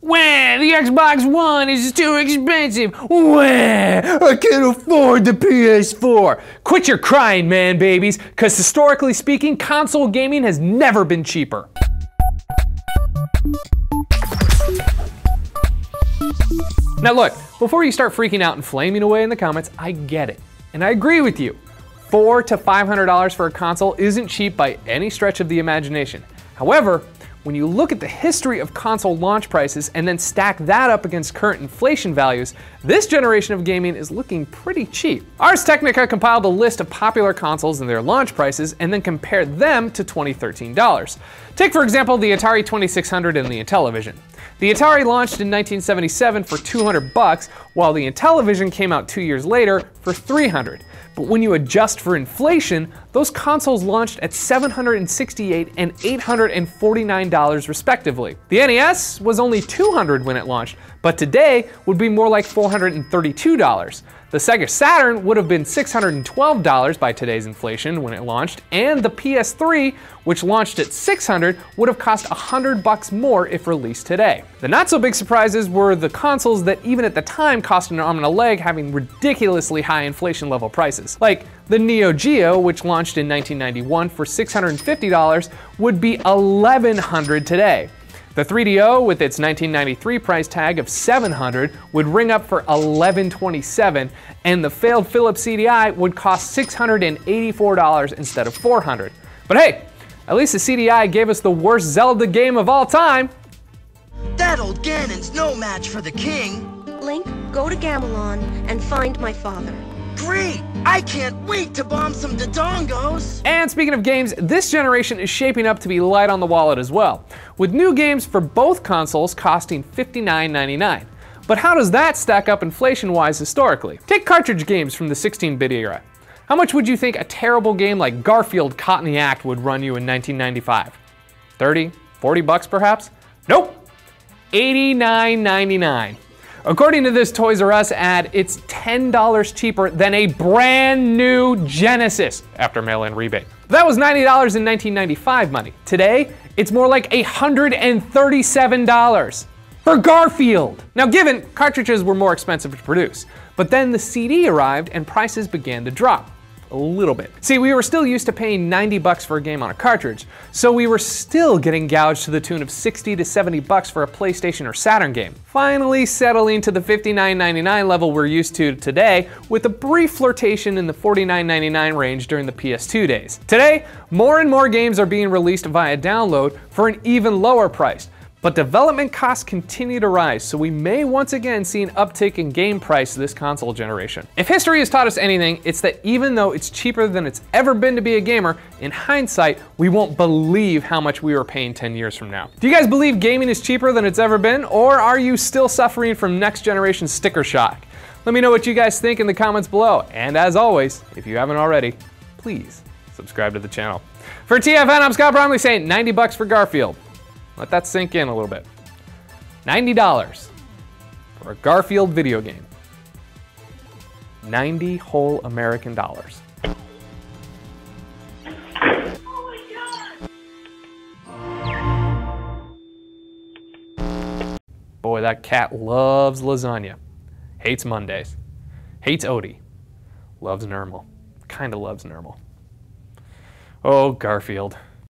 Wah, the Xbox One is too expensive. Wah, I can't afford the PS4. Quit your crying, man babies, because historically speaking, console gaming has never been cheaper. Now look, before you start freaking out and flaming away in the comments, I get it. And I agree with you. $400 to $500 for a console isn't cheap by any stretch of the imagination. However, when you look at the history of console launch prices and then stack that up against current inflation values, this generation of gaming is looking pretty cheap. Ars Technica compiled a list of popular consoles and their launch prices and then compared them to 2013 dollars. Take for example the Atari 2600 and the Intellivision. The Atari launched in 1977 for $200, while the Intellivision came out 2 years later for $300. But when you adjust for inflation, those consoles launched at $768 and $849 respectively. The NES was only $200 when it launched, but today would be more like $432. The Sega Saturn would have been $612 by today's inflation when it launched, and the PS3, which launched at $600, would have cost $100 more if released today. The not so big surprises were the consoles that even at the time cost an arm and a leg, having ridiculously high inflation level prices. Like the Neo Geo, which launched in 1991 for $650, would be $1,100 today. The 3DO, with its 1993 price tag of $700, would ring up for $1,127, and the failed Philips CDI would cost $684 instead of $400. But hey, at least the CDI gave us the worst Zelda game of all time. That old Ganon's no match for the king. Link, go to Gamelon and find my father. Great! I can't wait to bomb some Dodongos! And speaking of games, this generation is shaping up to be light on the wallet as well, with new games for both consoles costing $59.99. But how does that stack up inflation-wise historically? Take cartridge games from the 16-bit era. How much would you think a terrible game like Garfield Caught in the Act would run you in 1995? 30, 40 bucks perhaps? Nope, $89.99. According to this Toys R Us ad, it's $10 cheaper than a brand new Genesis after mail-in rebate. That was $90 in 1995 money. Today, it's more like $137 for Garfield. Now given, cartridges were more expensive to produce, but then the CD arrived and prices began to drop. A little bit. See, we were still used to paying $90 for a game on a cartridge, so we were still getting gouged to the tune of $60 to $70 for a PlayStation or Saturn game. Finally settling to the $59.99 level we're used to today, with a brief flirtation in the $49.99 range during the PS2 days. Today, more and more games are being released via download for an even lower price. But development costs continue to rise, so we may once again see an uptick in game price this console generation. If history has taught us anything, it's that even though it's cheaper than it's ever been to be a gamer, in hindsight, we won't believe how much we were paying 10 years from now. Do you guys believe gaming is cheaper than it's ever been, or are you still suffering from next generation sticker shock? Let me know what you guys think in the comments below, and as always, if you haven't already, please subscribe to the channel. For TFN, I'm Scott Bromley saying $90 for Garfield. Let that sink in a little bit. $90 for a Garfield video game. 90 whole American dollars. Boy, that cat loves lasagna. Hates Mondays. Hates Odie. Loves Nermal. Kinda loves Nermal. Oh, Garfield.